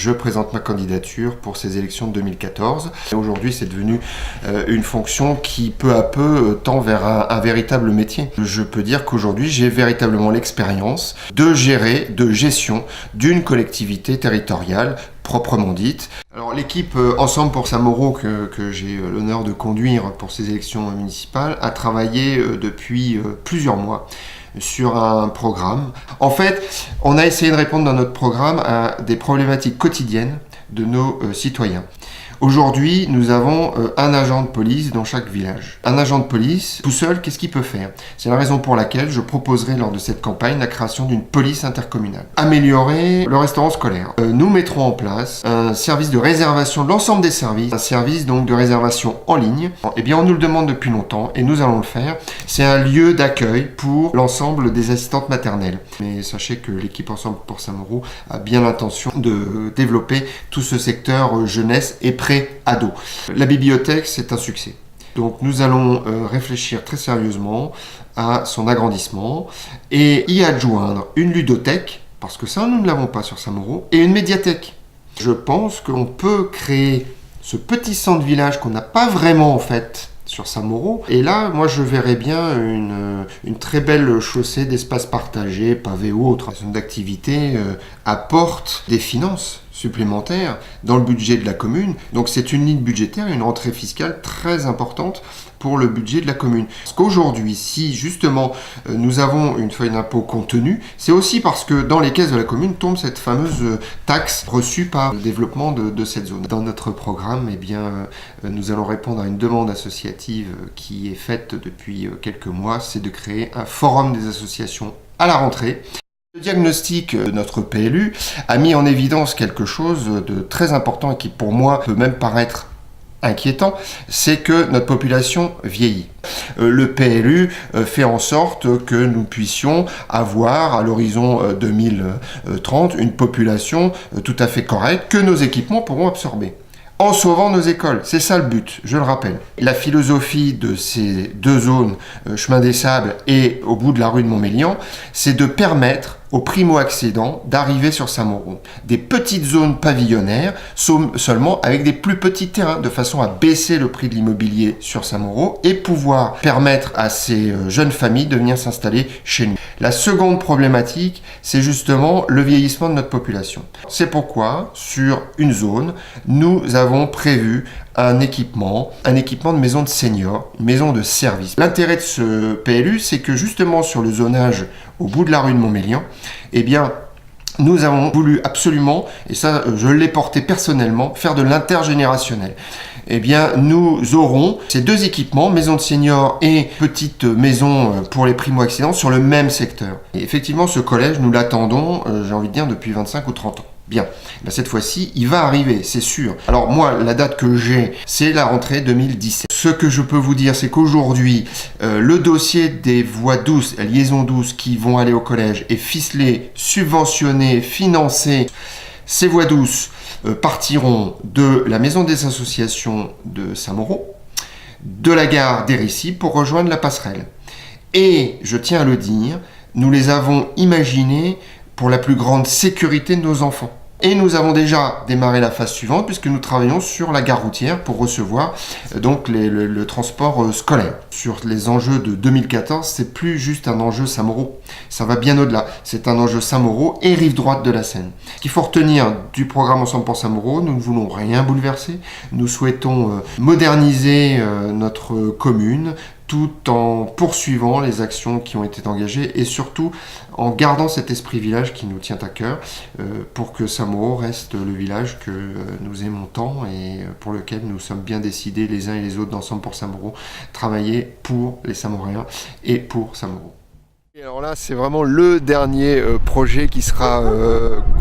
je présente ma candidature pour ces élections de 2014. Aujourd'hui, c'est devenu une fonction qui, peu à peu, tend vers un véritable métier. Je peux dire qu'aujourd'hui, j'ai véritablement l'expérience de gestion d'une collectivité territoriale proprement dite. Alors l'équipe Ensemble pour Saint-Mauro que j'ai l'honneur de conduire pour ces élections municipales a travaillé depuis plusieurs mois sur un programme. En fait, on a essayé de répondre dans notre programme à des problématiques quotidiennes de nos citoyens. Aujourd'hui, nous avons un agent de police dans chaque village. Un agent de police, tout seul, qu'est-ce qu'il peut faire? C'est la raison pour laquelle je proposerai lors de cette campagne la création d'une police intercommunale. Améliorer le restaurant scolaire. Nous mettrons en place un service de réservation de l'ensemble des services, un service donc de réservation en ligne. Eh bien, on nous le demande depuis longtemps et nous allons le faire. C'est un lieu d'accueil pour l'ensemble des assistantes maternelles. Mais sachez que l'équipe Ensemble pour Saint-Mauro a bien l'intention de développer tout ce secteur jeunesse et pré-ado. La bibliothèque, c'est un succès. Donc nous allons réfléchir très sérieusement à son agrandissement et y adjoindre une ludothèque, parce que ça, nous ne l'avons pas sur Saint-Mauro, et une médiathèque. Je pense qu'on peut créer ce petit centre village qu'on n'a pas vraiment en fait sur Saint-Mauro. Et là, moi, je verrais bien une très belle chaussée d'espaces partagés, pavés ou autres. La zone d'activité apporte des finances supplémentaires dans le budget de la commune. Donc c'est une ligne budgétaire, une rentrée fiscale très importante pour le budget de la commune. Parce qu'aujourd'hui, si justement nous avons une feuille d'impôt contenue, c'est aussi parce que dans les caisses de la commune tombe cette fameuse taxe reçue par le développement de cette zone. Dans notre programme, eh bien, nous allons répondre à une demande associative qui est faite depuis quelques mois, c'est de créer un forum des associations à la rentrée. Le diagnostic de notre PLU a mis en évidence quelque chose de très important et qui pour moi peut même paraître inquiétant, c'est que notre population vieillit. Le PLU fait en sorte que nous puissions avoir à l'horizon 2030 une population tout à fait correcte que nos équipements pourront absorber. En sauvant nos écoles, c'est ça le but, je le rappelle. La philosophie de ces deux zones, Chemin des Sables et au bout de la rue de Montmélian, c'est de permettre aux primo-accédants d'arriver sur Saint-Mauro. Des petites zones pavillonnaires, seulement avec des plus petits terrains, de façon à baisser le prix de l'immobilier sur Saint-Mauro et pouvoir permettre à ces jeunes familles de venir s'installer chez nous. La seconde problématique, c'est justement le vieillissement de notre population. C'est pourquoi, sur une zone, nous avons prévu un équipement de maison de seniors, une maison de service. L'intérêt de ce PLU, c'est que justement sur le zonage au bout de la rue de Montmélian, eh bien, nous avons voulu absolument, et ça je l'ai porté personnellement, faire de l'intergénérationnel. Eh bien, nous aurons ces deux équipements, maison de seniors et petite maison pour les primo-accédants, sur le même secteur. Et effectivement, ce collège, nous l'attendons, j'ai envie de dire, depuis 25 ou 30 ans. Bien, ben cette fois-ci, il va arriver, c'est sûr. Alors moi, la date que j'ai, c'est la rentrée 2017. Ce que je peux vous dire, c'est qu'aujourd'hui, le dossier des voies douces, liaisons douces qui vont aller au collège est ficelé, subventionné, financé. Ces voies douces partiront de la maison des associations de Saint-Mauro, de la gare d'Hérissi pour rejoindre la passerelle. Et, je tiens à le dire, nous les avons imaginées pour la plus grande sécurité de nos enfants. Et nous avons déjà démarré la phase suivante puisque nous travaillons sur la gare routière pour recevoir donc le transport scolaire. Sur les enjeux de 2014, c'est plus juste un enjeu Saint-Mauro. Ça va bien au-delà. C'est un enjeu Saint-Mauro et rive droite de la Seine. Ce qu'il faut retenir du programme Ensemble pour Saint-Mauro, nous ne voulons rien bouleverser. Nous souhaitons moderniser notre commune, tout en poursuivant les actions qui ont été engagées et surtout en gardant cet esprit village qui nous tient à cœur pour que Saint-Mauro reste le village que nous aimons tant et pour lequel nous sommes bien décidés les uns et les autres d'Ensemble pour Saint-Mauro, travailler pour les Saint-Mauréens et pour Saint-Mauro. Et alors là, c'est vraiment le dernier projet qui sera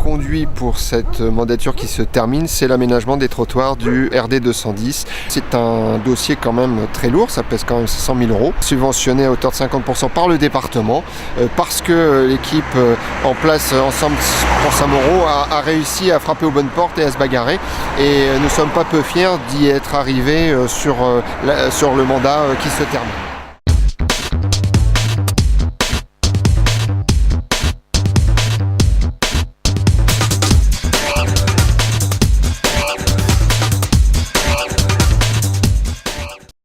conduit pour cette mandature qui se termine, c'est l'aménagement des trottoirs du RD 210. C'est un dossier quand même très lourd, ça pèse quand même 100 000 €, subventionné à hauteur de 50% par le département, parce que l'équipe en place Ensemble pour Saint-Mauro a réussi à frapper aux bonnes portes et à se bagarrer. Et nous ne sommes pas peu fiers d'y être arrivés sur le mandat qui se termine.